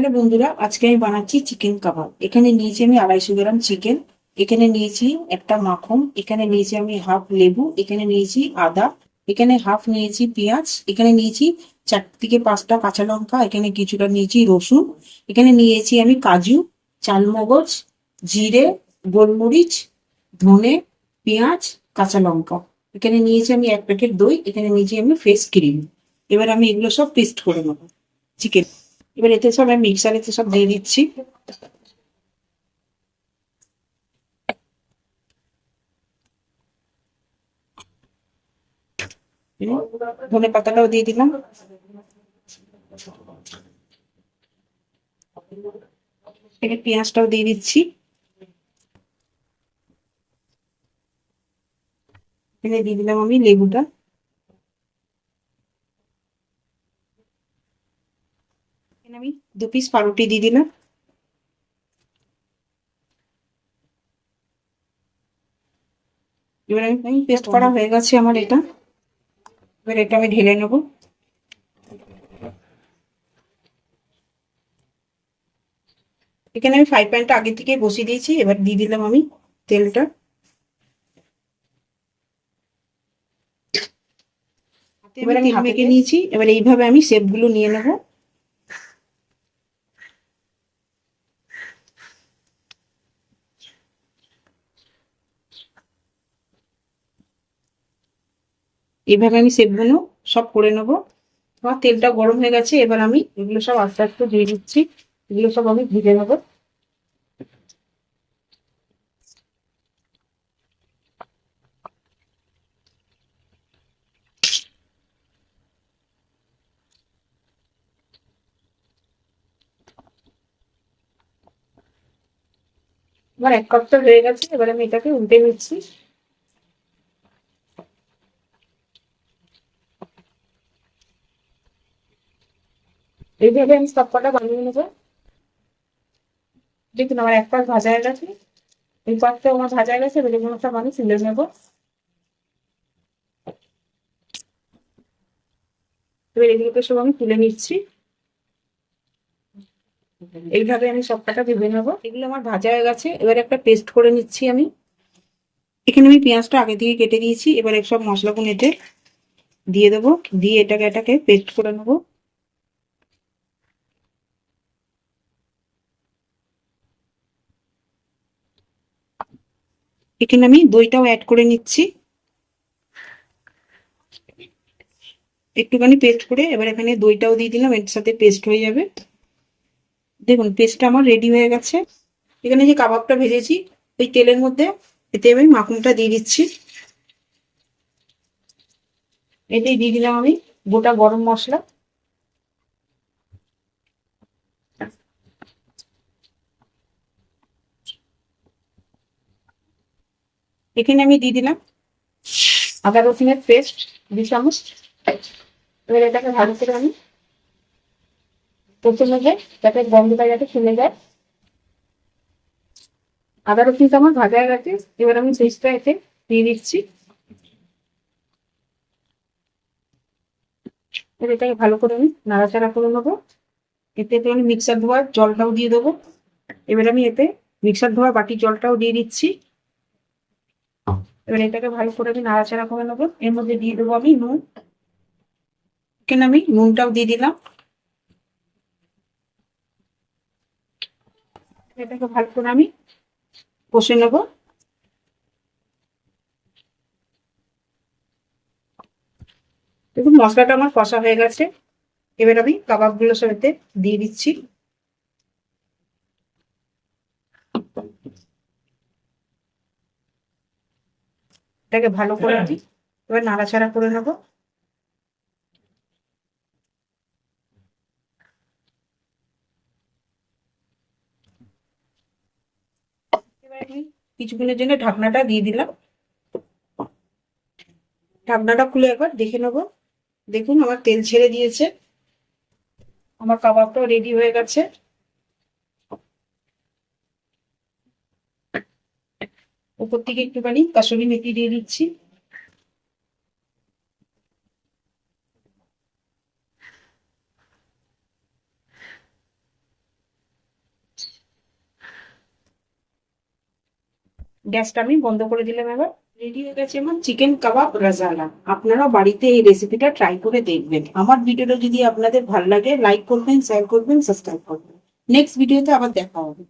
Hello বন্ধুরা, আজকে আমি বানাচ্ছি চিকেন কাবাব। এখানে নিয়েছি আমি 250 গ্রাম চিকেন, এখানে নিয়েছি একটা মাখন, এখানে নিয়েছি আমি হাফ লেবু, এখানে নিয়েছি আদা, এখানে হাফ নিয়েছি পেঁয়াজ, এখানে নিয়েছি 4 থেকে 5টা কাঁচা লঙ্কা, এখানে কিছুটা নিয়েছি রসুন, এখানে নিয়েছি আমি কাজু, চালমগজ, জিরে, গোলমরিচ, ধনে, পেঁয়াজ, কাঁচা লঙ্কা। এখানে নিয়েছি আমি 1 প্যাকেট দই, এখানে নিয়েছি আমি ফ্রেশ ক্রিম। এবার আমি এগুলো সব পেস্ট করে নেবো চিকেন। এবার এতে সব আমি মিক্সারেতে সব দিয়ে দিচ্ছি। ধনে পাতাটাও দিয়ে দিলাম। এবার পেঁয়াজটাও দিয়ে দিচ্ছি। এখানে দিয়ে দিলাম আমি লেবুটা। এখানে আমি 2 পিস পাউরুটি দিয়ে দিলাম। এবার আমি পেস্ট করা হয়ে গেছে আমার এটা। এবার এটা আমি ঢেলে নেবো। এখানে আমি ফ্রাই প্যানটা আগে থেকে বসিয়ে দিয়েছি। এবার দিয়ে দিলাম আমি তেলটা। এবার আমি তেল মেখে নিয়েছি। এবার এইভাবে আমি শেপগুলো নিয়ে নেবো। এইভাবে আমি শেপগুলো সব করে নেবো। আমার তেলটা গরম হয়ে গেছে। এবার আমি এগুলো সব আস্তে আস্তে দিয়ে দিচ্ছি। এগুলো সব আমি ভেজে নেবো। এবার 1 কাপটা হয়ে গেছে। এবার আমি এটাকে উল্টে নিচ্ছি। এইভাবে আমি সব কটা বানিয়ে নেবো। দেখুন আমার 1 পাশ ভাজা হয়ে গেছে। এই পাশটাও আমার ভাজা হয়ে গেছে। এবার এগুলো সব আমি তুলে নেবো। এবার এগুলোকে সব আমি তুলে নিচ্ছি। এইভাবে আমি সব কটা ভেজে নেবো। এগুলো আমার ভাজা হয়ে গেছে। এবার একটা পেস্ট করে নিচ্ছি আমি। এখানে আমি পেঁয়াজটা আগে থেকে কেটে দিয়েছি। এবার সব মশলাগুলো এতে দিয়ে দেবো। দিয়ে এটাকে পেস্ট করে নেবো। এখানে আমি দইটাও অ্যাড করে নিচ্ছি। একটুখানি পেস্ট করে এবার এখানে দইটাও দিয়ে দিলাম। এর সাথে পেস্ট হয়ে যাবে। দেখুন পেস্টটা আমার রেডি হয়ে গেছে। এখানে যে কাবাবটা ভেজেছি ওই তেলের মধ্যে এতে আমি মাখনটা দিয়ে দিচ্ছি। এতেই দিয়ে দিলাম আমি গোটা গরম মশলা। এখানে আমি দিয়ে দিলাম আদা রসুনের পেস্ট 2 চামচ। এবার এটাকে ভালো করে আমি প্রথমে যাতে গন্ধটা যাতে চলে যায়। আদা রসুনটা আমার ভাজা হয়ে গেছে। এবার আমি পেস্টটা এতে দিয়ে দিচ্ছি। এবার এটাকে ভালো করে আমি নাড়াচাড়া করে নেবো। এতে আমি মিক্সার ধোয়ার জলটাও দিয়ে দেবো। এবার আমি এতে মিক্সার ধোয়ার বাটির জলটাও দিয়ে দিচ্ছি। এবার এটাকে ভালো করে আমি নাড়াচাড়া করে নেবো। এর মধ্যে দিয়ে দেবো আমি নুন। এখানে আমি নুনটাও দিয়ে দিলাম। এটাকে ভালো করে আমি কষে নেবো। দেখুন মশলাটা আমার কষা হয়ে গেছে। এবার আমি কাবাবগুলো সব এতে দিয়ে দিচ্ছি। এটাকে ভালো করে দিই। এবার নাড়াচাড়া করে নেবো। এবার আমি কিছুক্ষণের জন্য ঢাকনাটা দিয়ে দিলাম। ঢাকনাটা খুলে একবার দেখে নেবো। দেখুন আমার তেল ছেড়ে দিয়েছে। আমার কাবাবটাও রেডি হয়ে গেছে। উপর থেকে একটুখানি কাসুরি মেথি দিয়ে দিচ্ছি। গ্যাসটা আমি বন্ধ করে দিলাম। এবার রেডি হয়ে গেছে আমার চিকেন কাবাব রাজালা। আপনারাও বাড়িতে এই রেসিপিটা ট্রাই করে দেখবেন। আমার ভিডিওটা যদি আপনাদের ভালো লাগে লাইক করবেন, শেয়ার করবেন, সাবস্ক্রাইব করবেন। নেক্সট ভিডিওতে আবার দেখা হবে।